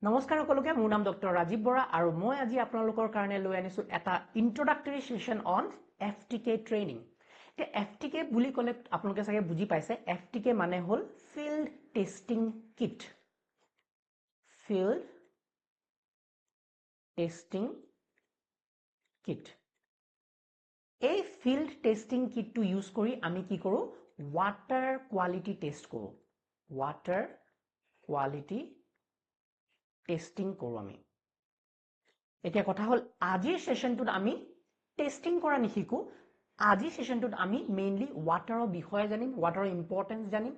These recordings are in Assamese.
নমস্কাৰ সকলোকে মোৰ নাম ডক্টৰ ৰাজীৱ বৰা আৰু মই আজি আপোনালোকৰ কাৰণে লৈ আনিছো এটা ইন্ট্ৰোডাক্টৰী সেশন অন FTK ট্ৰেইনিং। তে FTK বুলি ক'লে আপোনালোকে চাগে বুজি পাইছে FTK মানে হ'ল field testing kit. Field testing kit. এই ফিল্ড টেষ্টিং কিটটো ইউজ কৰি আমি কি কৰো ওয়াটাৰ কোৱালিটি টেষ্ট কৰো। ওয়াটাৰ কোৱালিটি টেষ্টিং কৰো আমি। এতিয়া কথা হল আজিৰ সেশনটোত আমি টেষ্টিং কৰা নিশিকো। আজিৰ সেশনটোত আমি মেইনলি ওয়াটাৰৰ বিষয়ে জানিম, ওয়াটাৰৰ ইম্পৰ্টেন্স জানিম,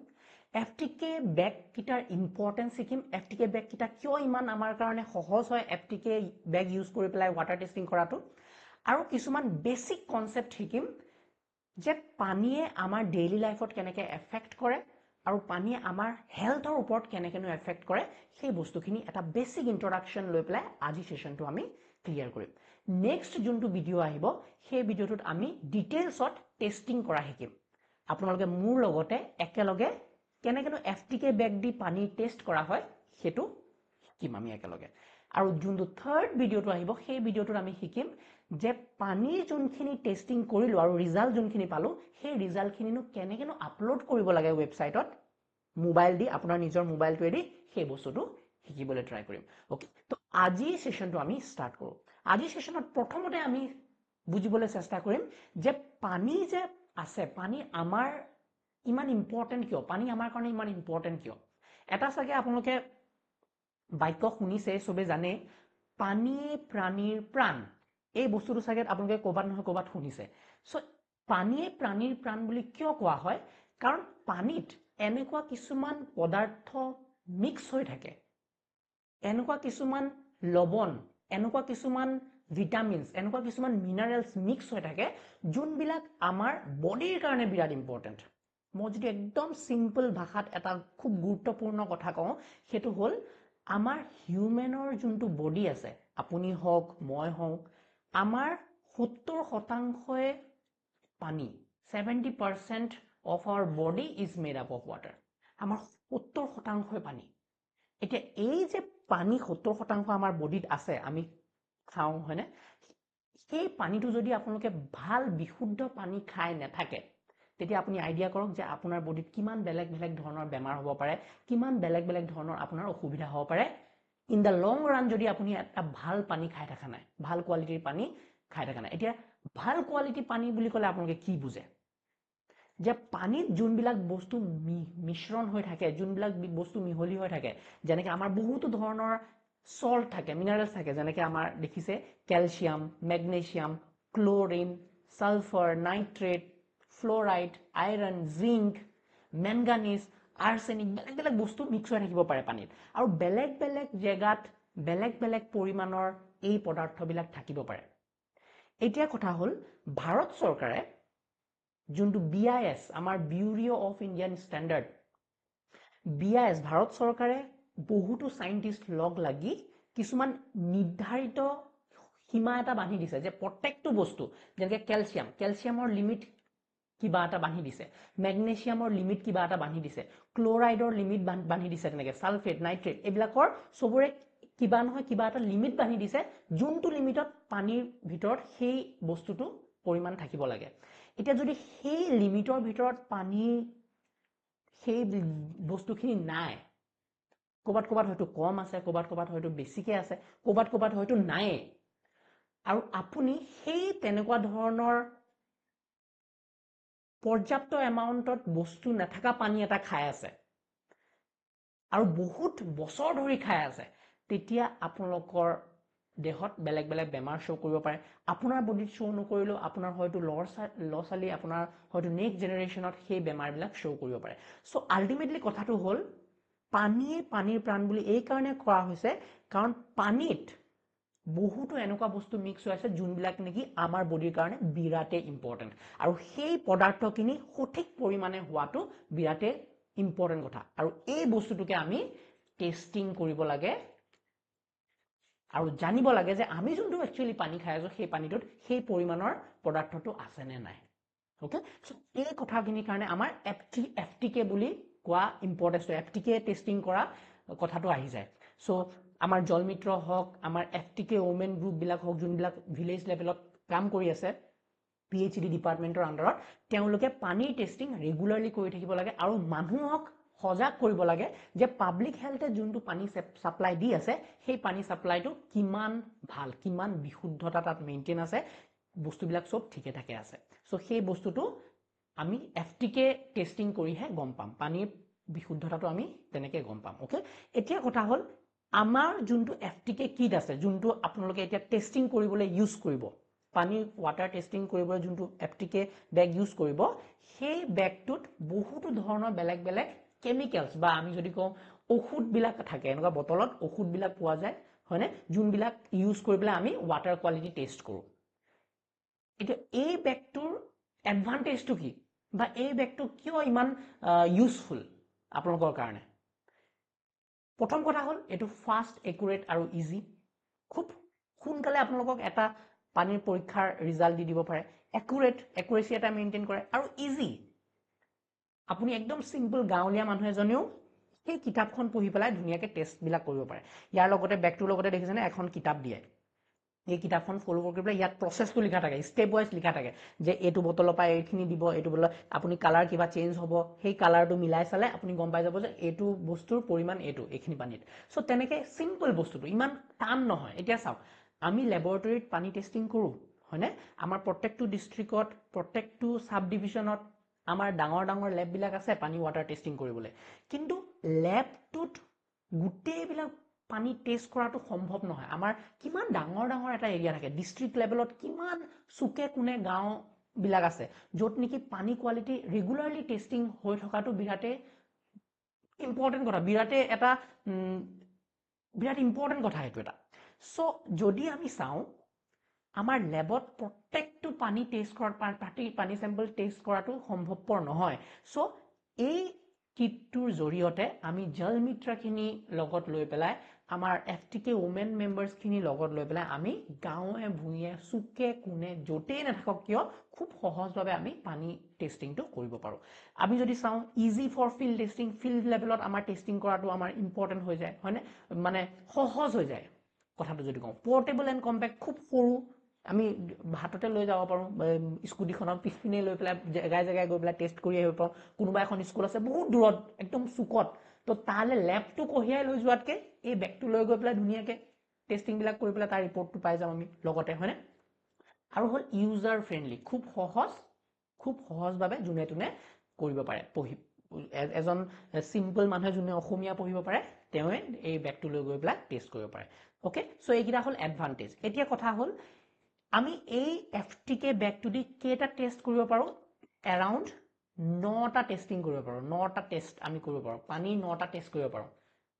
FTK বেগ কিটাৰ ইম্পৰ্টেন্স শিকিম, FTK বেগ কিটা কিয় ইমান আমাৰ কাৰণে সহজ হয় FTK বেগ ইউজ কৰি পেলাই ওয়াটাৰ টেষ্টিং কৰাটো, আৰু কিছুমান বেসিক কনসেপ্ট শিকিম যে পানীয়ে আমাৰ ডেইলি লাইফত কেনেকৈ এফেক্ট কৰে আৰু পানীয়ে আমাৰ হেলথৰ ওপৰত কেনেকৈ এফেক্ট কৰে সেই বস্তুখিনি এটা বেসিক ইন্ট্ৰোডাকশন লৈ পেলাই আজি সেশনটো আমি ক্লিয়াৰ কৰিম। নেক্সট যোনটো ভিডিও আহিব সেই ভিডিওটোত আমি ডিটেইলছত টেষ্টিং কৰা শিকিম। আপোনালোকে মোৰ লগতে একেলগে কেনেকৈ FTK বেগ দি পানী টেষ্ট কৰা হয় সেইটো শিকিম আমি একেলগে। আৰু যোনটো থাৰ্ড ভিডিওটো আহিব সেই ভিডিওটোত আমি শিকিম যে পানীৰ যোনখিনি টেষ্টিং কৰিলো আৰু ৰিজাল্ট যোনখিনি পালো সেই ৰিজাল্টখিনিনো কেনেকৈ আপলোড কৰিব লাগে ৱেবসাইটত মোবাইল দি আপোনাৰ নিজৰ মোবাইলটোৱেদি সেই বস্তুটো শিকিবলৈ ট্ৰাই কৰিম। ওকে, তো আজি সেশনটো আমি স্টাৰ্ট কৰো। আজি সেশনত প্ৰথমতে আমি বুজিবলৈ চেষ্টা কৰিম যে পানী যে আছে, পানী আমাৰ ইমান ইম্পৰ্টেন্ট কিয়, পানী আমাৰ কাৰণে ইমান ইম্পৰ্টেন্ট কিয়। এটা চাগে আপোনালোকে বাক্য শুনিছে, সবে জানে পানী প্ৰাণীৰ প্ৰাণ। এই বস্তুটো চাগে আপোনালোকে ক'বাত নহয় ক'বাত শুনিছে। সো পানীয়ে প্ৰাণীৰ প্ৰাণ বুলি কিয় কোৱা হয়, কাৰণ পানীত এনেকুৱা কিছুমান পদাৰ্থ মিক্স হৈ থাকে, এনেকুৱা কিছুমান লৱণ, এনেকুৱা কিছুমান ভিটামিনছ, এনেকুৱা কিছুমান মিনাৰেলছ মিক্স হৈ থাকে যোনবিলাক আমাৰ বডিৰ কাৰণে বিৰাট ইম্পৰ্টেন্ট। মই যদি একদম সিম্পল ভাষাত এটা খুব গুৰুত্বপূৰ্ণ কথা কওঁ সেইটো হ'ল আমাৰ হিউমেনৰ যোনটো বডি আছে, আপুনি হওক মই হওক, আমাৰ 70% পানী। 70% of our body is made up of water. আমাৰ 70% পানী। এতিয়া এই যে পানী 70% আমাৰ বডিত আছে, আমি খাওঁ হয়নে, সেই পানীটো যদি আপোনালোকে ভাল বিশুদ্ধ পানী খাই নাথাকে তেতিয়া আপুনি আইডিয়া কৰক যে আপোনাৰ বডিত কিমান বেলেগ বেলেগ ধৰণৰ বেমাৰ হ'ব পাৰে, কিমান বেলেগ বেলেগ ধৰণৰ আপোনাৰ অসুবিধা হ'ব পাৰে ইন দ্য লং ৰান যদি আপুনি এটা ভাল পানী খাই থকা নাই, ভাল কোৱালিটিৰ পানী খাই থকা নাই। এতিয়া ভাল কোৱালিটি পানী বুলি ক'লে আপোনালোকে কি বুজে, যে পানীত যোনবিলাক বস্তু মিশ্ৰণ হৈ থাকে, যোনবিলাক বস্তু মিহলি হৈ থাকে, যেনেকৈ আমাৰ বহুতো ধৰণৰ সল্ট থাকে, মিনাৰেলছ থাকে, যেনেকৈ আমাৰ দেখিছে calcium, magnesium, chlorine, sulphur, nitrate, fluoride, iron, zinc, manganese, arsenic, বেলেগ বেলেগ বস্তু মিক্স হৈ থাকিব পাৰে পানীত, আৰু বেলেগ বেলেগ জেগাত বেলেগ বেলেগ পৰিমাণৰ এই পদাৰ্থবিলাক থাকিব পাৰে। এতিয়া কথা হ'ল ভাৰত চৰকাৰে যোনটো BIS, আমাৰ bureau of Indian standard, BIS ভাৰত চৰকাৰে বহুতো সাইন্টিষ্ট লগ লাগি কিছুমান নিৰ্ধাৰিত সীমা এটা বান্ধি দিছে যে প্ৰত্যেকটো বস্তু, যেনেকৈ কেলছিয়ামৰ লিমিট কিবা এটা বান্ধি দিছে, মেগনেছিয়ামৰ লিমিট কিবা এটা বান্ধি দিছে, ক্লোৰাইডৰ লিমিট বান্ধি দিছে, তেনেকৈ সালফেট, নাইট্ৰেট, এইবিলাকৰ সবৰে কিবা নহয় কিবা এটা লিমিট বান্ধি দিছে, যোনটো লিমিটত পানীৰ ভিতৰত সেই বস্তুটো পৰিমাণ থাকিব লাগে। এতিয়া যদি সেই লিমিটৰ ভিতৰত পানী সেই বস্তুখিনি নাই, ক'বাত ক'বাত হয়তো কম আছে, ক'বাত ক'বাত হয়তো বেছিকে আছে, ক'বাত ক'বাত হয়তো নাই, আৰু আপুনি সেই তেনেকুৱা ধৰণৰ পৰ্যাপ্ত এমাউণ্টত বস্তু নাথাকা পানী এটা খাই আছে আৰু বহুত বছৰ ধৰি খাই আছে, তেতিয়া আপোনালোকৰ দেহত বেলেগ বেলেগ বেমাৰ শ্ব' কৰিব পাৰে। আপোনাৰ বডিত শ্ব' নকৰিলেও আপোনাৰ হয়তো ল'ৰা ছোৱালী, আপোনাৰ হয়তো নেক্সট জেনেৰেশ্যনত সেই বেমাৰবিলাক শ্ব' কৰিব পাৰে। চ' আল্টিমেটলি কথাটো হ'ল পানীয়ে পানীৰ প্ৰাণ বুলি এই কাৰণে কোৱা হৈছে কাৰণ পানীত বহুতো এনেকুৱা বস্তু মিক্স হৈ আছে যোনবিলাক নেকি আমাৰ বডিৰ কাৰণে বিৰাটেই ইম্পৰ্টেণ্ট, আৰু সেই পদাৰ্থখিনি সঠিক পৰিমাণে হোৱাটো বিৰাটেই ইম্পৰ্টেণ্ট কথা। আৰু এই বস্তুটোকে আমি টেষ্টিং কৰিব লাগে আৰু জানিব লাগে যে আমি যোনটো একচুৱেলি পানী খাই আছো সেই পানীটোত সেই পৰিমাণৰ পদাৰ্থটো আছে নে নাই। ওকে, সো এই কথাখিনিৰ কাৰণে আমাৰ FTK বুলি কোৱা ইম্পৰ্টেন্স, FTK টেষ্টিং কৰা কথাটো আহি যায়। সো আমাৰ জলমিত্ৰ হওক আমাৰ FTK ওমেন গ্ৰুপ বিলাক হওক যোনবিলাক ভিলেজ লেভেলত কাম কৰি আছে PhD ডিপাৰ্টমেন্টৰ আন্ডাৰত তেওঁলোকে পানীৰ টেষ্টিং ৰেগুলাৰলি কৰি থাকিব লাগে আৰু মানুহক সজাগ কৰিব লাগে যে পাব্লিক হেলথে যোনটো পানী সাপ্লাই দি আছে সেই পানী সাপ্লাইটো কিমান ভাল কিমান বিশুদ্ধতা তাত মেইনটেইন আছে বস্তুবিলাক সব ঠিকে থাকে আছে সো সেই বস্তুটো আমি FTK টেষ্টিং কৰিহে গম পাম পানীৰ বিশুদ্ধতাটো আমি তেনেকে গম পাম ওকে এতিয়া কথা হল আমাৰ যোনটো FTK কিট আছে যোনটো আপোনালোকে এতিয়া টেষ্টিং কৰিবলৈ ইউজ কৰিব পানী ওয়াটাৰ টেষ্টিং কৰিবলৈ যোনটো FTK বেগ ইউজ কৰিব সেই বেগটোত বহুতো ধৰণৰ বেলেগ বেলেগ কেমিক্যালছ বা আমি যদি কওঁ ঔষধ বিলাক থাকে এনেকুৱা বটলত ঔষধ বিলাক পোৱা যায় হয়নে যোনবিলাক ইউজ কৰি পেলাই আমি ওয়াটাৰ কোৱালিটি টেষ্ট কৰো এতিয়া এই বেগটোৰ এডভান্টেজটো কি বা এই বেগটো কিয় ইমান ইউজফুল আপোনালোকৰ কাৰণে প্ৰথম কথা হল এটো ফাস্ট একুৰেট আৰু ইজি খুব সোনকালে আপোনালোকক এটা পানীৰ পৰীক্ষাৰ ৰিজাল্ট দি দিব পাৰে একুৰেসি এটা মেইনটেইন কৰে আৰু ইজি আপুনি একদম সিম্পল গাঁৱলীয়া মানুহ এজনেও সেই কিতাপখন পঢ়ি পেলাই ধুনীয়াকৈ টেষ্ট বিলাক কৰিব পাৰে ইয়াৰ লগতে বেগটোৰ লগতে দেখিছেনে এখন কিতাপ দিয়ে এই কিতাপখন ফলো কৰি পেলাই ইয়াত প্ৰসেসটো লিখা থাকে স্টেপ ওয়াইজ লিখা থাকে যে এটো বটলৰ পৰা এইখিনি দিব এটো বটল আপুনি কালাৰ কিবা চেঞ্জ হ'ব সেই কালাৰটো মিলাই চালে আপুনি গম পাই যাব যে এটো বস্তুৰ পৰিমাণ এটো এইখিনি পানীত সো তেনেকে সিম্পল বস্তুটো ইমান টান নহয় এতিয়া চাওক আমি ল্যাবৰেটৰীত পানী টেষ্টিং কৰো হয়নে আমাৰ প্ৰত্যেকটো ডিস্ট্ৰিক্টত প্ৰত্যেকটো সাব ডিভিজনত আমাৰ ডাঙৰ ডাঙৰ ল্যাব বিলাক আছে পানী ওয়াটাৰ টেষ্টিং কৰিবলৈ কিন্তু ল্যাবটোত গুটেইবিলাক পানী টেষ্ট কৰাটো সম্ভৱ নহয় আমাৰ কিমান ডাঙৰ ডাঙৰ এটা এৰিয়া থাকে ডিস্ট্ৰিক্ট লেভেলত কিমান সুকে কোনে গাঁও বিলাক আছে যত নেকি পানী কোৱালিটি ৰেগুলাৰলি টেষ্টিং হৈ থকাটো বিৰাটে ইম্পৰ্টেন্ট কথা বিৰাটে এটা বিৰাট ইম্পৰ্টেন্ট কথা এটো এটা সো যদি আমি চাও আমাৰ ল্যাবত প্ৰত্যেকটো পানী টেষ্ট কৰাৰ পানী স্যাম্পল টেষ্ট কৰাটো সম্ভৱপৰ নহয় সো এই কিটটোৰ জৰিয়তে আমি জলমিত্ৰখিনি লগত লৈ পেলাই আমাৰ FTK ওমেন মেম্বাৰ্স খিনি লগত লৈ পেলাই আমি গাঁৱে ভুঁয়ে সুকে কোনে জটেই নাথাকক কিয় খুব সহজভাৱে আমি পানী টেষ্টিংটো কৰিব পাৰো আমি যদি চাও easy for field testing field লেভেলত আমাৰ টেষ্টিং কৰাটো আমাৰ ইম্পৰ্টেন্ট হৈ যায় হয়নে মানে সহজ হৈ যায় কথাটো যদি কওঁ পোৰ্টেবল এন্ড কম্পেক্ট খুব সৰু আমি হাততে লৈ যাব পাৰো স্কুটিখনৰ পিছপিনে লৈ পেলাই জায়গায় জায়গায় গৈ পেলাই টেষ্ট কৰি আহিব পাৰো কোনোবা এখন স্কুল আছে বহুত দূৰত একদম সুকত তো তালে ল্যাবটো কঢ়িয়াই লৈ যোৱাতকে এই বেগটো লৈ গৈ পেলাই ধুনীয়াকে টেষ্টিং বিলাক কৰি পেলাই তাৰ ৰিপৰ্টটো পাই যাম আমি লগতে হয়নে আৰু হল ইউজাৰ ফ্ৰেন্ডলি খুব সহজভাৱে যোনে তোনে কৰিব পাৰে পঢ়ি এজন সিম্পল মানুহে যোনে অসমীয়া পঢ়িব পাৰে তেৱে এই বেগটো লৈ গৈ পেলাই টেষ্ট কৰিব পাৰে ওকে সো এইকিটা হল এডভান্টেজ এতিয়া কথা হল আমি এই FTK বেগটো দি কেটা টেষ্ট কৰিব পাৰো এৰাউন্ড 9টা টেষ্টিং কৰিব পাৰো 9টা টেষ্ট আমি কৰিব পাৰো পানী 9টা টেষ্ট কৰিব পাৰো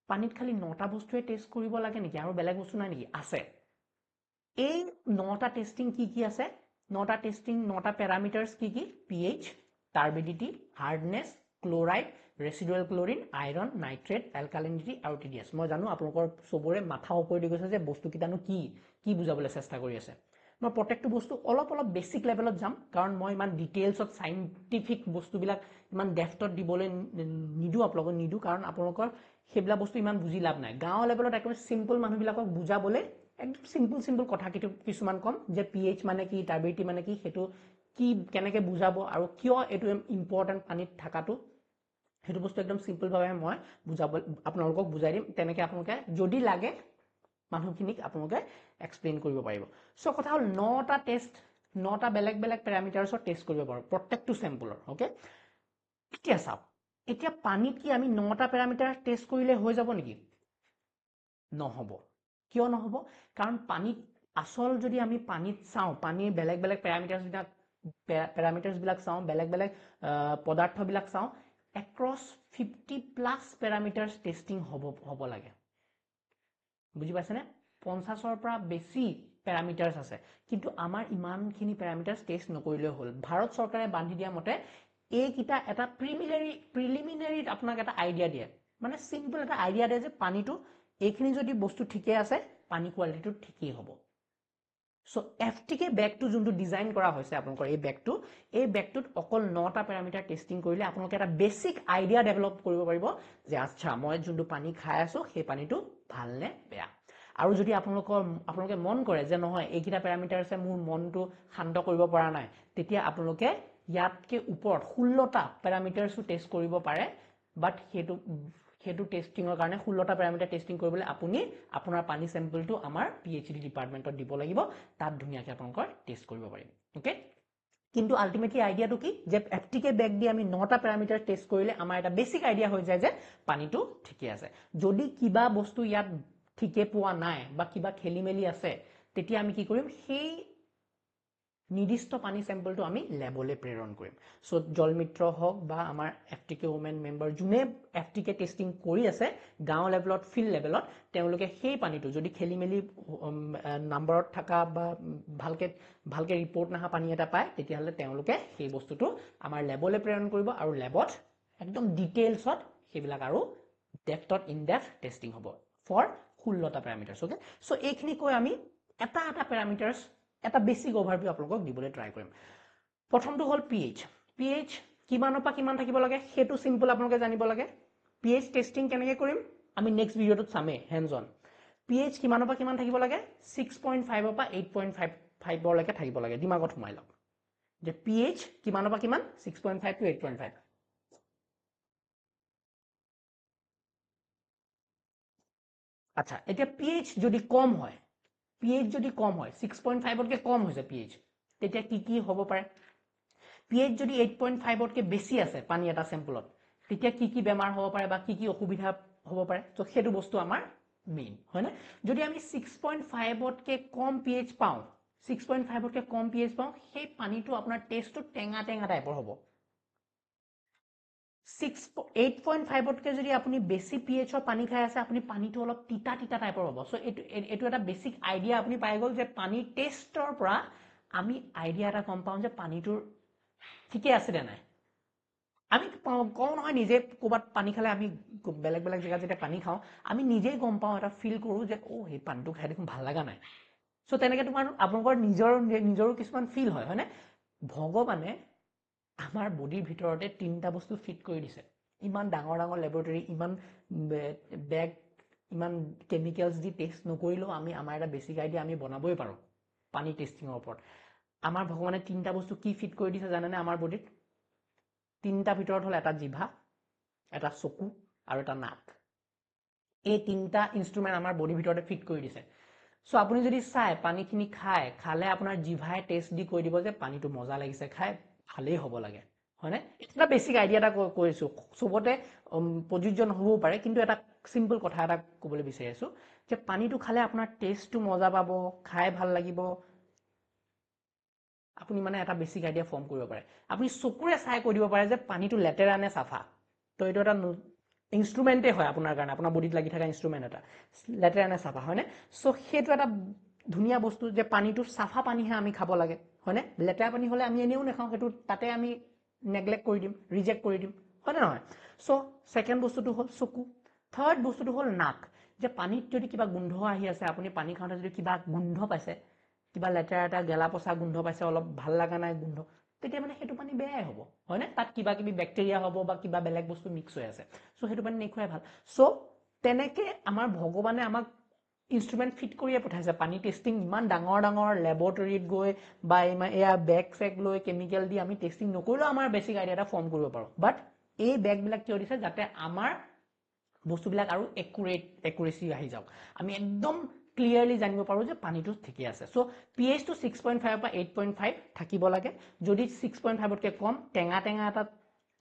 পানীত খালি 9টা বস্তুৱে টেষ্ট কৰিব লাগে নেকি আৰু বেলেগ বস্তু নাই নেকি আছে এই 9টা টেষ্টিং কি আছে 9টা টেষ্টিং 9টা প্যাৰামিটাৰস কি pH turbidity hardness chloride residual chlorine iron nitrate alkalinity আৰু TDS মই জানো আপোনালোকৰ সবৰে মাথা ওপৰ দি গৈছে যে বস্তু কিটানো কি বুজাবলৈ চেষ্টা কৰি আছে মই প্ৰত্যেকটো বস্তু অলপ বেসিক লেভেলত যাম কাৰণ মই ইমান ডিটেইলছত সাইন্টিফিক বস্তুবিলাক ইমান ডেফটত দিবলৈ নিদু আপোনালোকক নিদু কাৰণ আপোনালোকৰ হেবলা বস্তু ইমান বুজি লাভ নাই গাঁও লেভেলত একদম সিম্পল মানুহবিলাকক বুজাবলৈ একদম সিম্পল কথা কিছুমান কম যে pH মানে কি টাৰ্বিডিটি মানে কি হেতু কি কেনেকে বুজাব আৰু কিয় এটো ইম্পৰ্টেন্ট পানীত থাকাটো হেতু বস্তু একদম সিম্পল ভাবে মই বুজাব আপোনালোকক বুজাই দিম তেনেকে আপোনালোকে যদি লাগে মানুহখিনিক আপোনালোকে এক্সপ্লেইন কৰিব পাৰিব সো কথা হল 9টা টেষ্ট 9টা বেলেগ প্যাৰামিটাৰছৰ টেষ্ট কৰিব পাৰো প্ৰত্যেকটো স্যাম্পলৰ ওকে এতিয়া চাও এতিয়া পানীত কি আমি 9টা প্যাৰামিটাৰ টেষ্ট কৰিলে হৈ যাব নেকি নহব কিয় নহব কাৰণ পানীত আসল যদি আমি পানীত চাও পানীৰ বেলেগ প্যাৰামিটাৰছ বিলাক চাও বেলেগ পদাৰ্থ বিলাক চাও across 50+ প্যাৰামিটাৰছ টেষ্টিং হ'ব লাগে বুজি পাইছেনে 50ৰ পৰা বেছি প্যাৰামিটাৰছ আছে কিন্তু আমাৰ ইমানখিনি প্যাৰামিটাৰছ টেষ্ট নকৰিলে হ'ল ভাৰত চৰকাৰে বান্ধি দিয়া মতে এই কিটা এটা প্ৰিলিমিনাৰী আপোনাক এটা আইডিয়া দিয়ে মানে সিম্পল এটা আইডিয়া দিয়ে যে পানীটো এইখিনি যদি বস্তু ঠিকে আছে পানী কোৱালিটিটো ঠিকই হ'ব সো FTK বেগটো যোনটো ডিজাইন কৰা হৈছে আপোনালোকৰ এই বেগটোত অকল 9টা প্যাৰামিটাৰ টেষ্টিং কৰিলে আপোনালোকে এটা বেসিক আইডিয়া ডেভেলপ কৰিব পাৰিব যে আচ্ছা মই যোনটো পানী খাই আছো সেই পানীটো ভাল নে বেয়া আৰু যদি আপোনালোকে মন কৰে যে নহয় এইকেইটা প্যাৰামিটাৰছে মোৰ মনটো শান্ত কৰিব পৰা নাই তেতিয়া আপোনালোকে ইয়াতকে ওপৰত 16টা প্যাৰামিটাৰছো টেষ্ট কৰিব পাৰে বাট হেতু টেষ্টিংৰ কাৰণে 16টা প্যাৰামিটাৰ টেষ্টিং কৰিবলৈ আপুনি আপোনাৰ পানী স্যাম্পলটো আমাৰ পিএইচডি ডিপাৰ্টমেন্টত দিব লাগিব তাত ধুনিয়াকৈ আপোনালোকৰ টেষ্ট কৰিব পাৰিব ওকে কিন্তু আলটিমেটলি আইডিয়াটো কি যে এফটিকে বেগ দি আমি 9টা প্যাৰামিটাৰ টেষ্ট কৰিলে আমাৰ এটা বেসিক আইডিয়া হৈ যায় যে পানীটো ঠিকই আছে যদি কিবা বস্তু ইয়াত ঠিকে পোৱা নাই বা কিবা খেলিমেলি আছে তেতিয়া আমি কি কৰিম সেই নিৰ্দিষ্ট পানী স্যাম্পলটো আমি ল্যাবলে প্ৰেৰণ কৰিম সো জলমিত্ৰ হওক বা আমাৰ এফটিকে ওমেন মেম্বাৰ যোনে এফটিকে টেষ্টিং কৰি আছে গাঁও লেভেলত ফিল্ড লেভেলত তেওঁলোকে সেই পানীটো যদি খেলিমেলি নম্বৰত থকা বা ভালকে ৰিপৰ্ট নাহা পানী এটা পায় তেতিয়া হলে তেওঁলোকে সেই বস্তুটো আমাৰ ল্যাবলে প্ৰেৰণ কৰিব আৰু ল্যাবত একদম ডিটেইলছত সেইবিলাক আৰু ডেপথত ইন ডেপথ টেষ্টিং হ'ব ফৰ 16টা প্যাৰামিটাৰছ ওকে সো এইখিনি কৈ আমি এটা প্যাৰামিটাৰছ এটা বেসিক ওভাৰভিউ আপোনালোকক দিবলৈ ট্ৰাই কৰিম প্ৰথমটো হল পিএইচ কিমানৰ পৰা কিমান থাকিব লাগে হেতু সিম্পল আপোনালোকে জানিব লাগে পিএইচ টেষ্টিং কেনেকৈ কৰিম আমি নেক্সট ভিডিওটোত চামে হ্যান্ডস অন পিএইচ কিমানৰ পৰা কিমান থাকিব লাগে 6.5 ৰ পৰা 8.5 লৈকে থাকিব লাগে দিমাগত সোমাই লওক যে পিএইচ কিমানৰ পৰা কিমান 6.5 to 8.5 আচ্ছা এতিয়া পিএইচ যদি কম হয় 6.5 তকৈ কম হৈছে পিএইচ তেতিয়া কি হ'ব পাৰে পিএইচ যদি 8.5 তকৈ বেছি আছে পানী এটা স্যাম্পলত তেতিয়া কি বেমাৰ হ'ব পাৰে বা কি অসুবিধা হ'ব পাৰে তো হেতু বস্তু আমাৰ মেইন হয় না যদি আমি 6.5 তকৈ কম পিএইচ পাওঁ 6.5 তকৈ কম পিএইচ পাওঁ সেই পানীটো আপোনাৰ টেষ্টটো টেঙা টাইপৰ হ'ব 8.5 তকৈ যদি আপুনি বেছি পিএইচৰ পানী খাই আছে আপুনি পানীটো অলপ তিতা টাইপৰ হ'ব সো এটো এটা বেসিক আইডিয়া আপুনি পাই গল যে পানী টেষ্টৰ পৰা আমি আইডিয়া এটা কম পাওঁ যে পানীটোৰ ঠিকে আছে নে নাই আমি কওঁ নহয় নিজে কোবাত পানী খালে আমি বেলেগ জায়গা যেতিয়া পানী খাওঁ আমি নিজেই গম পাওঁ এটা ফিল কৰো যে ও এই পানীটো খাই দেখোন ভাল লাগা নাই সো তেনেকৈ তোমাৰ আপোনালোকৰ নিজৰো কিছুমান ফিল হয় হয়নে ভগৱানে আমাৰ বডিৰ ভিতৰতে তিনটা বস্তু ফিট কৰি দিছে ইমান ডাঙৰ ল্যাবৰেটৰী ইমান বেগ ইমান কেমিক্যালছ দি টেষ্ট নকৰিলেও আমাৰ এটা বেসিক আইডিয়া আমি বনাবই পাৰো পানী টেষ্টিংৰ ওপৰত আমাৰ ভগৱানে তিনটা বস্তু কি ফিট কৰি দিছে জানেনে আমাৰ বডিত তিনটা ভিতৰত হল এটা জিভা এটা চকু আৰু এটা নাক এই তিনটা ইনস্ট্ৰুমেন্ট আমাৰ বডিৰ ভিতৰতে ফিট কৰি দিছে সো আপুনি যদি চাই পানীখিনি খালে আপোনাৰ জিভাই টেষ্ট দি কৈ দিব যে পানীটো মজা লাগিছে খাই ভালেই হ'ব লাগে হয়নে এটা বেসিক আইডিয়া এটা কৈছো সবতে প্ৰযোজ্য নহবও পাৰে কিন্তু এটা সিম্পল কথা এটা ক'বলৈ বিচাৰিছো যে পানীটো খালে আপোনাৰ টেষ্টটো মজা পাব খাই ভাল লাগিব আপুনি মানে এটা বেসিক আইডিয়া ফৰ্ম কৰিব পাৰে আপুনি চকুৰে চাই কৈ দিব পাৰে যে পানীটো লেতেৰা নে সাফা তো এইটো এটা ইনস্ট্ৰুমেন্টে হয় আপোনাৰ কাৰণে আপোনাৰ বডিত লাগি থকা ইনস্ট্ৰুমেন্ট এটা লেতেৰা নে সাফা হয়নে সো হেতু এটা ধুনিয়া বস্তু যে পানীটো সাফা পানীহে আমি খাব লাগে হয়নে লেতেৰা পানী হলে আমি এনেও নাখাওঁ হেতু তাতে আমি নেগলেক্ট কৰি দিম ৰিজেক্ট কৰি দিম হয়নে নহয় সো সেকেন্ড বস্তুটো হল চকু থাৰ্ড বস্তুটো হল নাক যে পানীত যদি কিবা গোন্ধ আহি আছে আপুনি পানী খাওঁতে যদি কিবা গোন্ধ পাইছে কিবা লেতেৰা এটা গেলা পচা গোন্ধ পাইছে অলপ ভাল লাগা নাই গোন্ধ তেতিয়া মানে হেতু পানী বেয়াই হ'ব হয়নে তাত কিবা ব্যাকটেৰিয়া হ'ব বা কিবা বেলেগ বস্তু মিক্স হৈ আছে সো হেতু পানী নেখুৱাই ভাল সো তেনেকে আমাৰ ভগৱানে আমাক ইনস্ট্ৰুমেন্ট ফিট কৰিয়ে পঠাইছে পানী টেষ্টিং ইমান ডাঙৰ ল্যাবৰেটৰীত গৈ বা এয়া বেগ লৈ কেমিক্যাল দি আমি টেষ্টিং নকৰিলেও আমাৰ বেসিক আইডিয়া এটা ফৰ্ম কৰিব পাৰো বাট এই বেগবিলাক কিয় দিছে যাতে আমাৰ বস্তুবিলাক আৰু একুৰেসি আহি যাওক আমি একদম ক্লিয়াৰলি জানিব পাৰো যে পানীটো ঠিকে আছে সো পিএইচ টো 6.5 পৰা 8.5 থাকিব লাগে যদি 6.5 তকৈ কম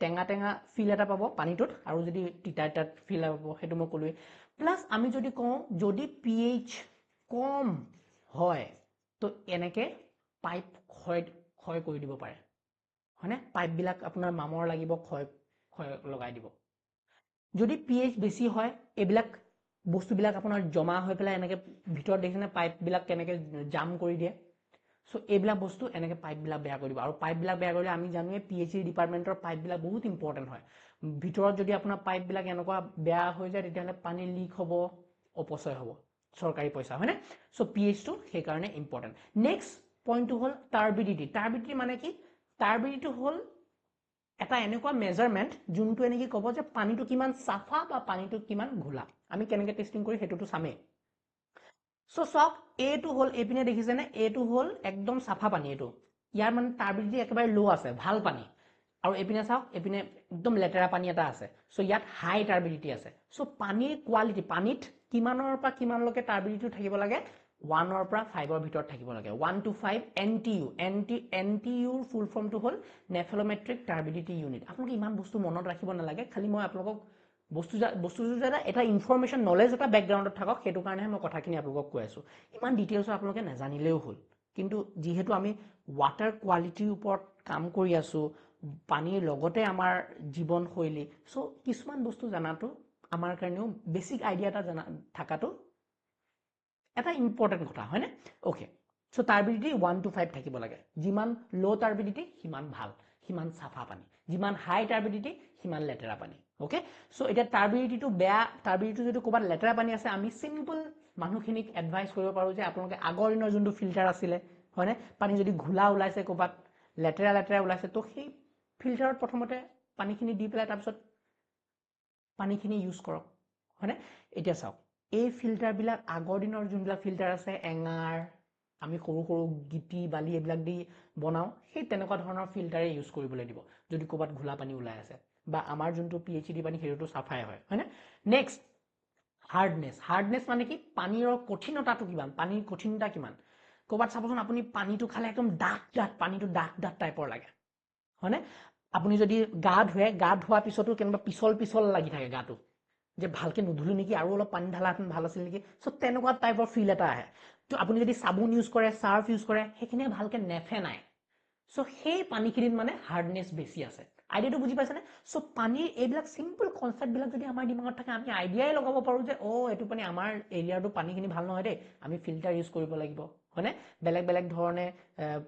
টেঙা ফিল এটা পাব পানীটোত আৰু যদি তিতা ফিল পাব হেতু মই কলোৱে প্লাস আমি যদি কওঁ যদি পিএইচ কম হয় তো এনেকে পাইপ ক্ষয় কৰি দিব পাৰে হয়নে পাইপ বিলাক আপোনাৰ মামৰ লাগিব ক্ষয় লগাই দিব যদি পিএইচ বেছি হয় এইবিলাক বস্তুবিলাক আপোনাৰ জমা হৈ পেলাই এনেকে ভিতৰত দেখিছেনে পাইপ বিলাক কেনেকে জাম কৰি দিয়ে সো এইবিলাক বস্তু এনেকে পাইপ বিলাক বেয়া কৰি দিব আৰু পাইপ বিলাক বেয়া কৰিলে আমি জানোৱে পিএইচডি ডিপাৰ্টমেন্টৰ পাইপ বিলাক বহুত ইম্পৰ্টেন্ট হয় ভিতৰত যদি আপোনাৰ পাইপ বিলাক এনেকুৱা বেয়া হৈ যায় তেতিয়াহলে পানী লিক হ'ব অপচয় হ'ব সৰকাৰি পইচা হয়নে সো পিএইচ টো সেই কাৰণে ইম্পৰ্টেন্ট নেক্সট পইণ্টটো হল টাৰ্বিডিটি মানে কি টাৰ্বিডিটি হল এটা এনেকুৱা মেজারমেন্ট যোনটো এনেকি ক'ব যে পানীটো কিমান সাফা বা পানীটো কিমান ঘোলা আমি কেনেকৈ টেষ্টিং কৰি হেতুটো চামে সো চাওক এটো হল এপিনে দেখিছেনে এটো হল একদম সাফা পানী এটো ইয়াৰ মানে টাৰ্বিডিটি একেবাৰে লো আছে ভাল পানী আৰু এপিনে চাওক এপিনে একদম লেতেৰা পানী এটা আছে সো ইয়াত হাই টাৰ্বিডিটি আছে সো পানীৰ কোৱালিটি পানীত কিমানৰ পৰা কিমানলৈকে টাৰ্বিডিটি থাকিব লাগে 1 ৰ পৰা 5 ৰ ভিতৰত থাকিব লাগে 1 to 5 NTU NTU ৰ ফুল ফৰ্মটো হল নেফ্ৰমেট্ৰিক টাৰ্বিডিটি ইউনিট আপোনালোকে ইমান বস্তু মনত ৰাখিব নালাগে খালি মই আপোনালোকক বস্তু এটা ইনফৰমেশন নলেজ এটা ব্যাকগ্ৰাউণ্ডত থাকক হেতু কাৰণে মই কথাখিনি আপোনালোকক কৈ আছো ইমান ডিটেইলছ আপোনালোকে নাজানিলেও হল কিন্তু যেহেতু আমি ওয়াটাৰ কোৱালিটিৰ ওপৰত কাম কৰি আছো পানীৰ লগতে আমাৰ জীৱন শৈলী সো কিছুমান বস্তু জানাটো আমাৰ কাৰণেও বেসিক আইডিয়া এটা জানা থাকাটো এটা ইম্পৰ্টেন্ট কথা হয়নে ওকে সো টাৰ্বিডিটি 1 to 5 থাকিব লাগে যিমান লো টাৰ্বিডিটি সিমান ভাল সিমান সাফা পানী যিমান হাই টাৰ্বিডিটি সিমান লেতেৰা পানী ওকে সো এটা টাৰ্বিডিটিটো বেয়া টাৰ্বিডিটি যদি কোবাত লেতেৰা পানী আছে আমি সিম্পল মানুহখিনিক এডভাইস কৰিব পাৰো যে আপোনালোকে আগৰ দিনৰ যোনটো ফিল্টাৰ আছিলে হয়নে পানী যদি ঘোলা ওলাইছে কোবাত লেতেৰা ওলাইছে তো সেই ফিল্টাৰত প্ৰথমতে পানীখিনি দি পেলাই তাৰপিছত পানীখিনি ইউজ কৰক হয়নে এতিয়া চাওক এই ফিল্টাৰ বিলাক আগৰ দিনৰ যোনবিলাক ফিল্টাৰ আছে এঙাৰ আমি সৰু গিটি বালি এইবিলাক দি বনাও সেই তেনেকুৱা ধৰণৰ ফিল্টাৰে ইউজ কৰিবলৈ দিব যদি কোবাত ঘোলা পানী ওলাই আছে বা আমাৰ যোনটো পিএইচডি পানী হেৰুটো সাফাই হয় হয়নে নেক্সট হাৰ্ডনেস মানে কি পানীৰ কঠিনতাটো কিমান পানীৰ কঠিনতা কিমান কোবাত চাবচোন আপুনি পানীটো খালে একদম ডাঠ পানীটো ডাঠ টাইপৰ লাগে হয়নে আপুনি যদি গা ধোৱা পিছতো কেনেবা পিছল লাগি থাকে গাটো যে ভালকে নুধুলো নেকি আৰু অলপ পানী ঢালাহেঁতেন ভাল আছিল নেকি সো তেনেকুৱা টাইপৰ ফিল এটা আহে তো আপুনি যদি সাবুন ইউজ কৰে সাৰ্ফ ইউজ কৰে সেইখিনিয়ে ভালকে নেফেনায় সো সেই পানীখিনিত মানে হাৰ্ডনেস বেছি আছে আইডিয়াটো বুজি পাইছেনে সো পানীৰ এইবিলাক সিম্পল কনসেপ্ট বিলাক যদি আমাৰ দিমাগত থাকে আমি আইডিয়াই লগাব পাৰো যে ও এটো পানী আমাৰ এৰিয়াটো পানীখিনি ভাল নহয় দেই আমি ফিল্টাৰ ইউজ কৰিব লাগিব হয়নে বেলেগ ধৰণে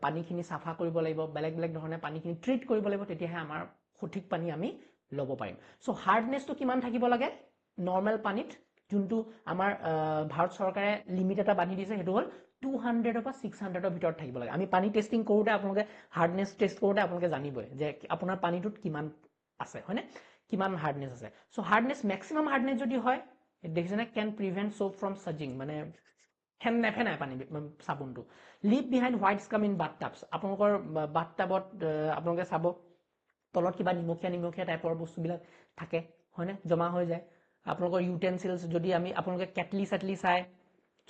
পানীখিনি সাফা কৰিব লাগিব বেলেগ ধৰণে পানীখিনি ট্ৰিট কৰিব লাগিব তেতিয়াহে আমাৰ সঠিক পানী আমি ল'ব পাৰিম সো হাৰ্ডনেসটো কিমান থাকিব লাগে নৰ্মেল পানীত যোনটো আমাৰ ভাৰত চৰকাৰে লিমিট এটা বান্ধি দিছে হেতু হল 200 ৰ পৰা 600 ৰ ভিতৰত থাকিব লাগে আমি পানী টেষ্টিং কৰোতে আপোনালোকে হাৰ্ডনেস টেষ্ট কৰোতে আপোনালোকে জানিবই যে আপোনাৰ পানীটোত কিমান আছে হয়নে কিমান হাৰ্ডনেস আছে সো হাৰ্ডনেস ম্যাক্সিমাম হাৰ্ডনেস যদি হয় দেখিছেনে ক্যান প্ৰিভেন্ট সোপ ফ্ৰম সাজিং মানে নেফেনাই পানী সাবুনটো leave behind white scum in বাথটাবছ আপোনালোকৰ বাথটাবত আপোনালোকে চাব তলত কিবা নিমখীয়া টাইপৰ বস্তুবিলাক থাকে হয়নে জমা হৈ যায় আপোনালোকৰ ইউটেনসিলস যদি আমি আপোনালোকে কেটলি চাই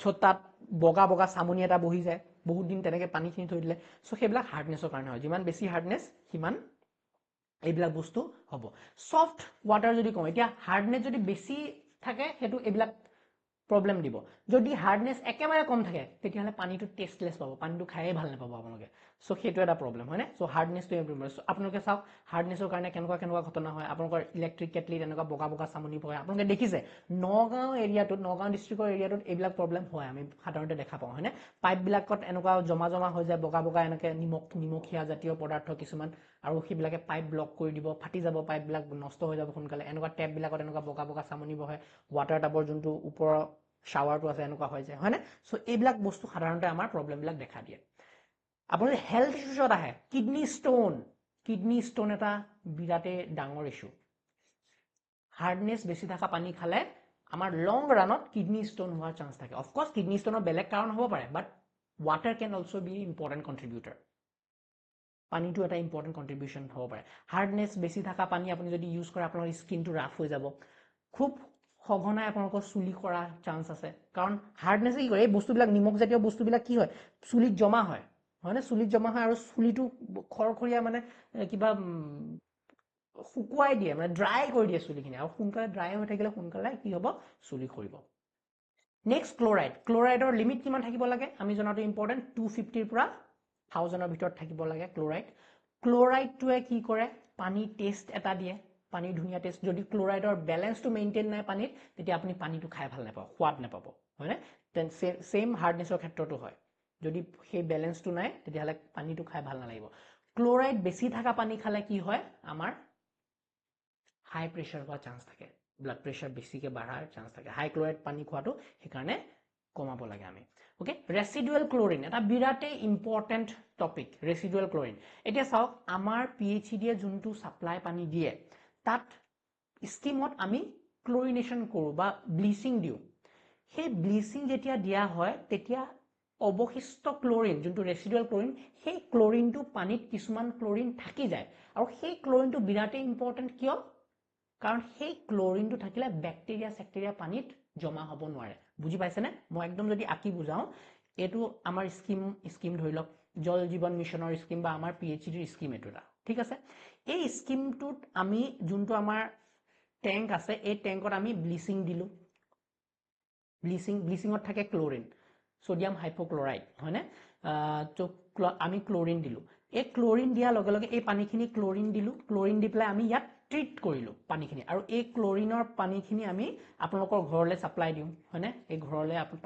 ছতাত বগা সামনি এটা বহি যায় বহুত দিন তেনেকে পানীখিনি থৈ দিলে সো সেইবিলাক হাৰ্ডনেসৰ কাৰণে হয় যিমান বেছি হাৰ্ডনেস সিমান এইবিলাক বস্তু হ'ব সফট ওয়াটাৰ যদি কওঁ এতিয়া হাৰ্ডনেস যদি বেছি থাকে হেতু এইবিলাক প্ৰবলেম দিব যদি হাৰ্ডনেস একেবাৰে কম থাকে তেতিয়াহলে পানীটো টেষ্টলেস পাব পানীটো খাইয়ে ভাল নাপাব আপোনালোকে সো সেইটো এটা প্ৰবলেম হয়নে সো হাৰ্ডনেসটো ইম্প্ৰুভ আপোনালোকে চাওক হাৰ্ডনেসৰ কাৰণে কেনেকুৱা ঘটনা হয় আপোনালোকৰ ইলেক্ট্ৰিক কেটলি তেনেকুৱা বগা সামনি পৰে আপোনালোকে দেখিছে নগাঁও এৰিয়াটোত নগাঁও ডিস্ট্ৰিক্টৰ এৰিয়াটোত এইবিলাক প্ৰবলেম হয় আমি সাধাৰণতে দেখা পাওঁ হয়নে পাইপ বিলাকত এনেকুৱা জমা হৈ যায় বগা এনেকে নিমখীয়া জাতীয় পদাৰ্থ কিছুমান আৰু সেইবিলাকে পাইপ ব্লক কৰি দিব ফাটি যাব পাইপ বিলাক নষ্ট হৈ যাব সোনকালে এনেকুৱা টেপ বিলাকত এনেকুৱা বগা সামনি বহে ওয়াটাৰ টাবৰ যোনটো ওপৰৰ শাৱাৰটো আছে এনেকুৱা হৈ যায় হয়নে সো এইবিলাক বস্তু সাধাৰণতে আমাৰ প্ৰবলেম বিলাক দেখা দিয়ে আপোনাৰ হেলথ ইস্যুত আহে কিডনি ষ্টোন এটা বিৰাটে ডাঙৰ ইস্যু হাৰ্ডনেস বেছি থকা পানী খালে আমাৰ লং ৰানত কিডনি ষ্টোন হোৱাৰ চান্স থাকে অফ কোৰ্স কিডনি ষ্টোনৰ বেলেগ কাৰণ হ'ব পাৰে but water can also be important contributor পানীটো এটা ইম্পৰ্টেন্ট কন্ট্ৰিবিউশন হ'ব পাৰে হাৰ্ডনেস বেছি থকা পানী আপুনি যদি ইউজ কৰে আপোনাৰ স্কিনটো ৰাফ হৈ যাব খুব সঘনাই আপোনালোকৰ চুলি কৰা চান্স আছে কাৰণ হাৰ্ডনেস কি কৰে এই বস্তুবিলাক নিমখ জাতীয় বস্তুবিলাক কি হয় চুলিত জমা হয় হয়নে চুলিত জমা হয় আৰু চুলিটো খৰখৰীয়া মানে কিবা শুকুৱাই দিয়ে মানে ড্ৰাই কৰি দিয়ে চুলিখিনি আৰু সোনকালে ড্ৰাই হৈ থাকিলে সোনকালে কি হ'ব চুলি খৰিব নেক্সট ক্লোৰাইডৰ লিমিট কিমান থাকিব লাগে আমি জনাটো ইম্পৰ্টেন্ট 250 ৰ পৰা 1000 ৰ ভিতৰত থাকিব লাগে ক্লোৰাইডটোৱে কি কৰে পানী টেষ্ট এটা দিয়ে পানী ধুনীয়া টেষ্ট যদি ক্লোৰাইডৰ বেলেন্সটো মেইনটেইন নাই পানীত তেতিয়া আপুনি পানীটো খাই ভাল নাপাব সোৱাদ নাপাব হয়নে তেন সেম হাৰ্ডনেসৰ ক্ষেত্ৰতো হয় যদি সেই বেলেন্সটো নাই তেতিয়াহলে পানীটো খাই ভাল নালাগিব ক্লোৰাইড বেছি থকা পানী খালে কি হয় আমাৰ হাই প্ৰেছাৰ হোৱাৰ চান্স থাকে ব্লাড প্ৰেছাৰ বেছিকে বাঢ়াৰ চান্স থাকে হাই ক্লোৰাইড পানী খোৱাটো সেইকাৰণে কমাব লাগে আমি ওকে ৰেসিডুৱেল ক্লোৰিন এটা বিৰাটে ইম্পৰ্টেন্ট টপিক ৰেসিডুৱেল ক্লোৰিন এতিয়া চাওক আমাৰ পিএইচডি যোনটো সাপ্লাই পানী দিয়ে তাত স্কিমত আমি ক্লোৰিনেশন কৰো বা ব্লিচিং দিও সেই ব্লিচিং যেতিয়া দিয়া হয় তেতিয়া অবশিষ্ট ক্লোৰিন যোনটো ৰেচিডুৱেল ক্লোৰিন সেই ক্লোৰিনটো পানীত কিছুমান ক্লোৰিন থাকি যায় আৰু সেই ক্লোৰিনটো বিৰাটেই ইম্পৰ্টেণ্ট কিয় কাৰণ সেই ক্লোৰিনটো থাকিলে ব্যাকটেৰিয়া সেক্টেৰিয়া পানীত জমা হ'ব নোৱাৰে বুজি পাইছেনে মই একদম যদি আকি বুজাও এটো আমাৰ স্কিম ধৰি লওক জল জীৱন মিছনৰ স্কিম বা আমাৰ পিএইচডি স্কিম এটোটা ঠিক আছে এই স্কিমটোত আমি যোনটো আমাৰ ট্যাঙ্ক আছে এই ট্যাঙ্কত আমি ব্লিচিং দিলো ব্লিচিংত থাকে ক্লোৰিন সোডিয়াম হাইপোক্লোৰাইড হয়নে তো আমি ক্লোৰিন দিলো এই ক্লোৰিন দিয়াৰ লগে লগে এই পানীখিনি ক্লোৰিন দিলো ক্লোৰিন দি পেলাই আমি ইয়াত ট্ৰিট কৰিলো পানীখিনি আৰু এই ক্লোৰিনৰ পানীখিনি আমি আপোনালোকৰ ঘৰলৈ সাপ্লাই দিওঁ হয়নে এই ঘৰলৈ আপুনি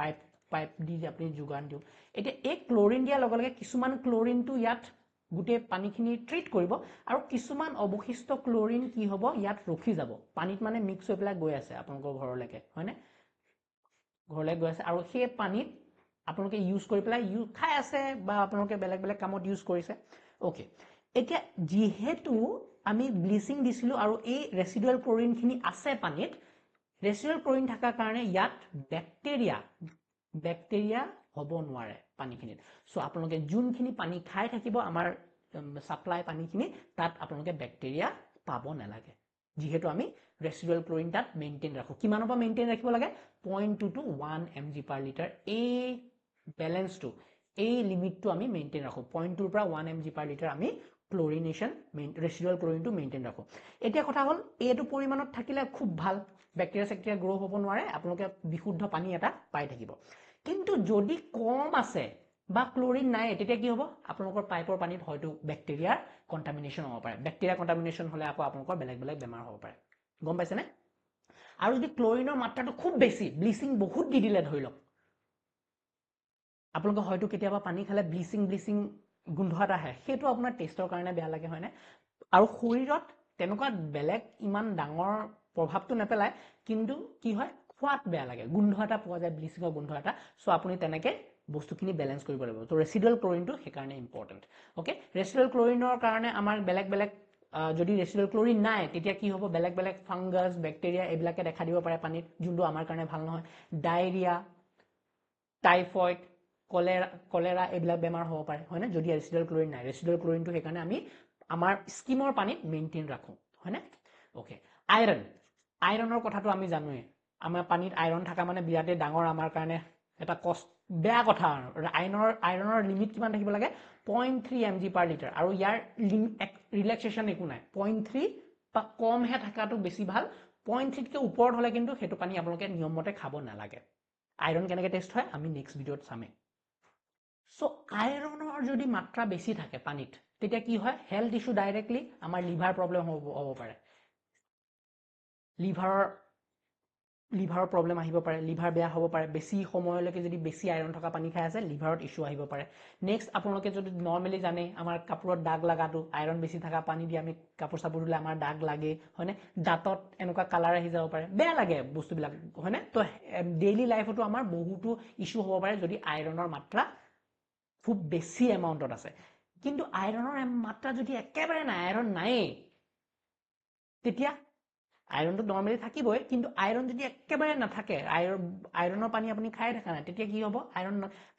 পাইপ দি আপুনি যোগান দিওঁ এতিয়া এই ক্লোৰিন দিয়াৰ লগে লগে কিছুমান ক্লোৰিনটো ইয়াত গুটে পানীখিনি ট্ৰিট কৰিব আৰু কিছুমান অবশিষ্ট ক্লোৰিন কি হ'ব ইয়াত ৰখি যাব পানীত মানে মিক্স হৈ পেলাই গৈ আছে আপোনালোকৰ ঘৰলৈকে হয়নে ঘৰলৈ গৈ আছে আৰু সেই পানীত আপোনালোকে ইউজ কৰি পেলাই খাই আছে বা আপোনালোকে বেলেগ বেলেগ কামত ইউজ কৰিছে ওকে এতিয়া যেহেতু আমি ব্লিচিং দিছিলো আৰু এই ৰেচিডুৱেল ক্লোৰিনখিনি আছে পানীত ৰেচিডুৱেল ক্লোৰিন থকাৰ কাৰণে ইয়াত ব্যাকটেৰিয়া হ'ব নোৱাৰে পানীখিনিত সো আপোনালোকে যোনখিনি পানী খাই থাকিব আমাৰ সাপ্লাই পানীখিনি তাত আপোনালোকে ব্যাকটেৰিয়া পাব নালাগে যেহেতু আমি ৰেচিডুৱেল ক্লোৰিন তাত মেইনটেইন ৰাখো কিমানৰ পৰা মেইনটেইন ৰাখিব লাগে 0.2 to 1 mg per liter এই ব্যালেন্সটো এই লিমিটটো আমি মেইনটেইন ৰাখো 0.2 পৰা 1 mg per liter আমি ক্লোৰিনেশন ৰেচিডুৱেল ক্লোৰিনটো মেইনটেইন ৰাখো এতিয়া কথা হল এইটো পৰিমাণত থাকিলে খুব ভাল ব্যাকটেৰিয়া সেক্টেৰিয়া গ্ৰো হ'ব নোৱাৰে আপোনালোকে বিশুদ্ধ পানী এটা পাই থাকিব কিন্তু যদি কম আছে বা ক্লোৰিন নাই তেতিয়া কি হ'ব আপোনালোকৰ পাইপৰ পানীত হয়তো ব্যাকটেৰিয়াৰ কন্টামিনেশন হ'ব পাৰে ব্যাকটেৰিয়া কন্টামিনেশন হলে আকৌ আপোনালোকৰ বেলেগ বেলেগ বেমাৰ হ'ব পাৰে গম পাইছেনে আৰু যদি ক্লোৰিনৰ মাত্ৰাটো খুব বেছি ব্লিচিং বহুত দি দিলে ধৰি লওক আপোনালোকে হয়তো কেতিয়াবা পানী খালে ব্লিচিং গোন্ধ এটা আহে সেইটো আপোনাৰ টেষ্টৰ কাৰণে বেয়া লাগে হয়নে আৰু শৰীৰত তেনেকুৱা বেলেগ ইমান ডাঙৰ প্ৰভাৱটো নেপেলায় কিন্তু কি হয় খোৱাত বেয়া লাগে গোন্ধ এটা পোৱা যায় ব্লিচিংৰ গোন্ধ এটা সো আপুনি তেনেকে বস্তুখিনি ব্যালেন্স কৰিব লাগিব তো ৰেচিডুৱেল ক্লোৰিনটো সেইকাৰণে ইম্পৰ্টেন্ট ওকে ৰেচিডুৱেল ক্লোৰিনৰ কাৰণে আমাৰ বেলেগ বেলেগ যদি ৰেচিডুৱেল ক্লোৰিন নাই তেতিয়া কি হ'ব বেলেগ বেলেগ ফাংগাছ ব্যাকটেৰিয়া এইবিলাকে দেখা দিব পাৰে পানীত যোনটো আমাৰ কাৰণে ভাল নহয় ডায়েৰিয়া টাইফয়েড কলেৰা এইবিলাক বেমাৰ হ'ব পাৰে হয়নে যদি ৰেচিডুৱেল ক্লোৰিন নাই ৰেচিডুৱেল ক্লোৰিনটো সেইকাৰণে আমি আমাৰ স্কিমৰ পানীত মেইনটেইন ৰাখো হয়নে ওকে আইৰণৰ কথাটো আমি জানোৱে আমাৰ পানীত আইৰণ থকা মানে বিৰাটে ডাঙৰ আমাৰ কাৰণে এটা কষ্ট বেয়া কথা আইৰণৰ লিমিট কিমান থাকিব লাগে 0.3 mg per liter আৰু ইয়াৰ ৰিলেক্সেশন একো নাই 0.3 বা কমহে থাকাটো বেছি ভাল 0.3 কে ওপৰত হলে কিন্তু হেতু পানী আপোনালোকে নিয়মমতে খাব নালাগে আইৰণ কেনেকৈ টেষ্ট হয় আমি নেক্সট ভিডিঅত চামে সো আইৰণৰ যদি মাত্ৰা বেছি থাকে পানীত তেতিয়া কি হয় হেলথ ইস্যু ডাইৰেক্টলি আমাৰ লিভাৰ প্ৰবলেম হ'ব পাৰে লিভাৰৰ প্ৰবলেম আহিব পাৰে লিভাৰ বেয়া হ'ব পাৰে বেছি সময়লৈকে যদি বেছি আইৰণ থকা পানী খাই আছে লিভাৰত ইস্যু আহিব পাৰে নেক্সট আপোনালোকে যদি নৰ্মেলি জানে আমাৰ কাপোৰত দাগ লাগাটো আইৰণ বেছি থকা পানী দি আমি কাপোৰ চাপোৰ ধুলে আমাৰ দাগ লাগে হয়নে দাঁতত এনেকুৱা কালাৰ আহি যাব পাৰে বেয়া লাগে বস্তুবিলাক হয়নে তো ডেইলি লাইফতো আমাৰ বহুতো ইস্যু হ'ব পাৰে যদি আইৰণৰ মাত্ৰা খুব বেছি এমাউন্টত আছে কিন্তু আইৰণৰ মাত্ৰা যদি একেবাৰে নাই আইৰণ নাই তেতিয়া আইৰণটো নৰ্মেলি থাকিবই কিন্তু আইৰণ যদি একেবাৰে নাথাকে আইৰণৰ পানী আপুনি খাই থাকা নাই তেতিয়া কি হ'ব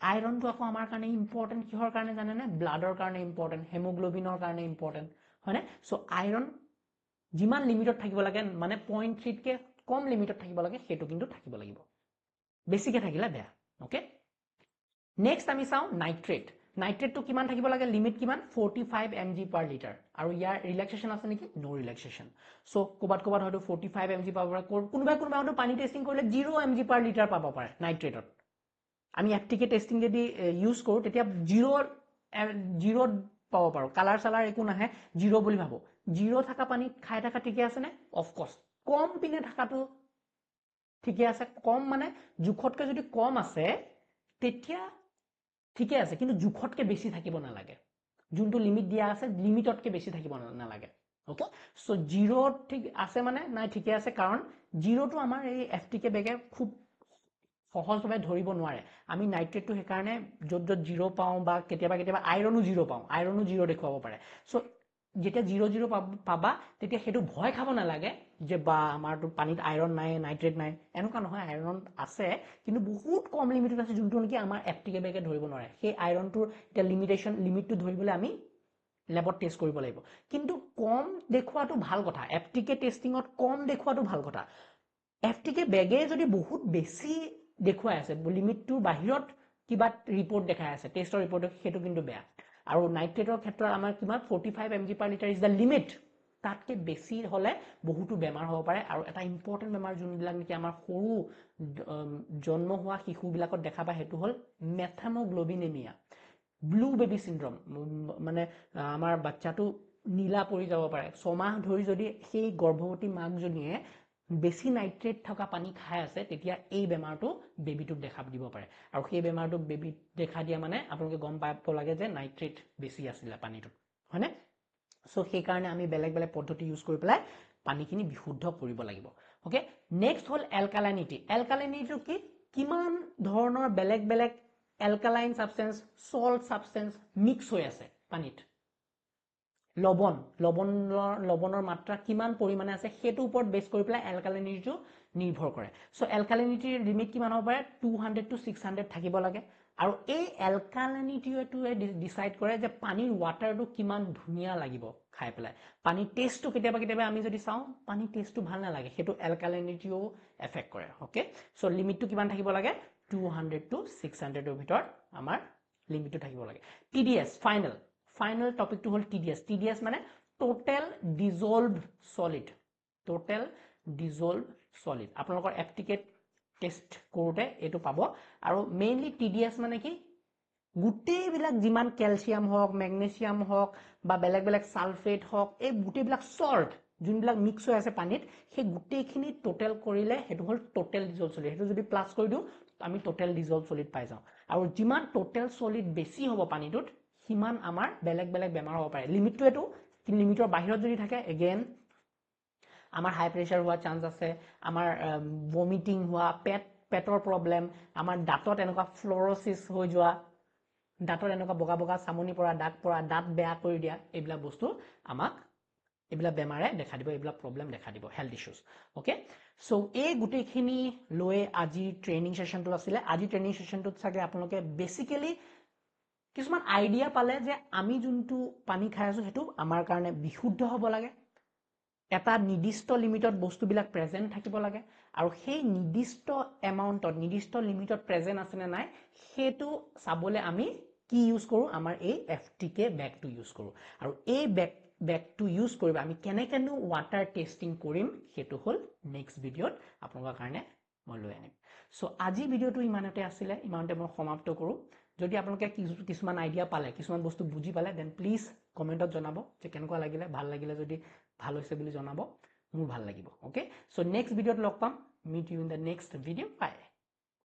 আইৰণটো আকৌ আমাৰ কাৰণে ইম্পৰ্টেন্ট কিহৰ কাৰণে জানে নে ব্লাডৰ কাৰণে ইম্পৰ্টেন্ট হেমোগ্লোবিনৰ কাৰণে ইম্পৰ্টেন্ট হয়নে সো আইৰণ যিমান লিমিটত থাকিব লাগে মানে 0.3 কে কম লিমিটত থাকিব লাগে সেইটো কিন্তু থাকিব লাগিব বেছিকে থাকিলে বেয়া ওকে নেক্সট আমি চাও নাইট্ৰেটটো কিমান থাকিব লাগে লিমিট কিমান 45 mg per liter আৰু ইয়াৰ ৰিলেক্সেশন আছে নেকি নো ৰিলেক্সেশন সো কোবাত হয়তো 45 mg পাব পাৰে কোনোবাই হয়তো পানী টেষ্টিং কৰিলে 0 mg per liter পাব পাৰে নাইট্ৰেটত আমি এফটিকে টেষ্টিং যদি ইউজ কৰো তেতিয়া 0 পাব পাৰো কালাৰ সালাৰ একো নাহে 0 বুলি ভাবো 0 থকা পানী খাই থকা ঠিকে আছে নে অফ কোৰ্স কম পিনে থাকাটো ঠিকে আছে কম মানে জুখতকৈ যদি কম আছে তেতিয়া ঠিকে আছে কিন্তু জুখতকৈ বেছি থাকিব নালাগে যোনটো লিমিট দিয়া আছে লিমিটতকৈ বেছি থাকিব নালাগে ওকে সো 0 ঠিক আছে মানে নাই ঠিকে আছে কাৰণ 0 টো আমাৰ এই এফটিকে বেগে খুব সহজভাৱে ধৰিব নোৱাৰে আমি নাইট্ৰেটটো সেইকাৰণে যত 0 পাওঁ বা কেতিয়াবা আইৰণো 0 পাওঁ আইৰণো 0 দেখুৱাব পাৰে সো যেতিয়া 0 পাবা তেতিয়া সেইটো ভয় খাব নালাগে যে বা আমাৰটো পানীত আইৰণ নাই নাইট্ৰেট নাই এনেকুৱা নহয় আইৰণ আছে কিন্তু বহুত কম লিমিটত আছে যোনটো নেকি আমাৰ এফটিকে ধৰিব নোৱাৰে সেই আইৰণটোৰ এতিয়া লিমিটটো ধৰিবলৈ আমি লেবত টেষ্ট কৰিব লাগিব কিন্তু কম দেখুৱাটো ভাল কথা এফটিকে টেষ্টিঙত কম দেখুৱাটো ভাল কথা এফটিকে বেগে যদি বহুত বেছি দেখুৱাই আছে লিমিটটোৰ বাহিৰত কিবা ৰিপৰ্ট দেখাই আছে টেষ্টৰ ৰিপৰ্ট সেইটো কিন্তু বেয়া আৰু নাইট্ৰেটৰ ক্ষেত্ৰত আমাৰ কিমান 45 mg per liter is the limit তাতকে বেছি হলে বহুতো বেমাৰ হ'ব পাৰে আৰু এটা ইম্পৰ্টেণ্ট বেমাৰ যোনবিলাক নেকি আমাৰ সৰু জন্ম হোৱা শিশুবিলাকত দেখা পায় সেইটো হ'ল মেথামোগ্লোবিনেমিয়া ব্লু বেবি চিনড্ৰম মানে আমাৰ বাচ্চাটো নীলা পৰি যাব পাৰে 6 মাহ ধৰি যদি সেই গৰ্ভৱতী মাকজনীয়ে বেছি নাইট্ৰেট থকা পানী খাই আছে তেতিয়া এই বেমাৰটো বেবিটোক দেখা দিব পাৰে আৰু সেই বেমাৰটো বেবিত দেখা দিয়া মানে আপোনালোকে গম পাব লাগে যে নাইট্ৰেট বেছি আছিলে পানীটোত হয়নে সো সেই কাৰণে আমি বেলেগ বেলেগ পদ্ধতি ইউজ কৰি পেলাই পানীখিনি বিশুদ্ধ কৰিব লাগিব ওকে নেক্সট হ'ল এলকালাইনিটি কি কিমান ধৰণৰ বেলেগ বেলেগ alkaline substance salt substance mix হৈ আছে পানীত লবণৰ মাত্ৰা কিমান পৰিমাণে আছে সেইটো ওপৰত বেছ কৰি পেলাই এলকালাইনিটিটো নিৰ্ভৰ কৰে সো এলকালাইনিটিৰ লিমিট কিমান হ'ব পাৰে 200 to 600 থাকিব লাগে আৰু এই এলকালাইনিটিটোৱে ডিসাইড কৰে যে পানীৰ ওয়াটাৰটো কিমান ধুনিয়া লাগিব খাই পেলাই পানীৰ টেষ্টটো কেতিয়াবা আমি যদি চাওঁ পানীৰ টেষ্টটো ভাল নালাগে সেইটো এলকালাইনিটিও এফেক্ট কৰে ওকে সো লিমিটটো কিমান থাকিব লাগে 200 to 600 ৰ ভিতৰত আমাৰ লিমিটটো থাকিব লাগে টিডিএছ ফাইনেল টপিকটো হ'ল টিডিএছ মানে টোটেল ডিজলভড সলিড আপোনালোকৰ এফটিকে টেষ্ট কৰোতে এটো পাব আৰু মেইনলি টিডিএছ মানে কি গুটেইবিলাক যিমান ক্যালসিয়াম হওক ম্যাগনেসিয়াম হওক বা বেলেগ বেলেগ সালফেট হওক এই গুটেইবিলাক সল্ট যোনবিলাক মিক্স হৈ আছে পানীত সেই গুটেইখিনি টোটেল কৰিলে হেতু হ'ল টোটেল ডিজলভ সলিড হেতু যদি প্লাস কৰি দিও আমি টোটেল ডিজলভ সলিড পাই যাও আৰু যিমান টোটেল সলিড বেছি হ'ব পানীটোত সিমান আমাৰ বেলেগ বেলেগ বেমাৰ হ'ব পাৰে লিমিটটো এটো লিমিটৰ বাহিৰত যদি থাকে এগেইন আমাৰ হাই প্ৰেছাৰ হোৱা চান্স আছে আমাৰ ভমিটিং হোৱা পেটৰ প্ৰবলেম আমাৰ দাঁতত এনেকুৱা ফ্লোৰোসিস হৈ যোৱা দাঁতৰ এনেকুৱা বগা বগা সামনি পৰা দাঁত বেয়া কৰি দিয়া এইবিলাক বস্তু আমাক এইবিলাক বেমাৰে দেখা দিব এইবিলাক প্ৰবলেম দেখা দিব হেলথ ইস্যুস ওকে সো এই গুটেইখিনি লৈ আজি ট্ৰেইনিং সেশনটো আছিল আজি ট্ৰেইনিং সেশনটোত সাগে আপোনালোকে বেসিক্যালি কিছুমান আইডিয়া পালে যে আমি যোনটো পানী খাই আছো হেতু আমাৰ কাৰণে বিশুদ্ধ হ'ব লাগে এটা নিৰ্দিষ্ট লিমিটত বস্তুবিলাক প্ৰেজেন্ট থাকিব লাগে আৰু সেই নিৰ্দিষ্ট এমাউন্টত নিৰ্দিষ্ট লিমিটত প্ৰেজেন্ট আছে নে নাই হেতু চাবলে আমি কি ইউজ কৰো আমাৰ এই এফটিকে বেগটো ইউজ কৰো আৰু এই বেগটো ইউজ কৰিব আমি কেনেকেনো ওয়াটাৰ টেস্টিং কৰিম হেতু হ'ল নেক্সট ভিডিওত আপোনালোকৰ কাৰণে মই লৈ আনিম সো আজি ভিডিওটো ইমানতে আছিল ইমানতে মই সমাপ্ত কৰো যদি আপোনালোকে কিছুমান আইডিয়া পালে কিছুমান বস্তু বুজি পালে দেন প্লিজ কমেন্টত জনাব যে কেনেকুৱা লাগিলে ভাল লাগিলে যদি ভাল হৈছে বুলি জনাব মোৰ ভাল লাগিব ওকে সো নেক্সট ভিডিওত লগ পাম meet you in the next video bye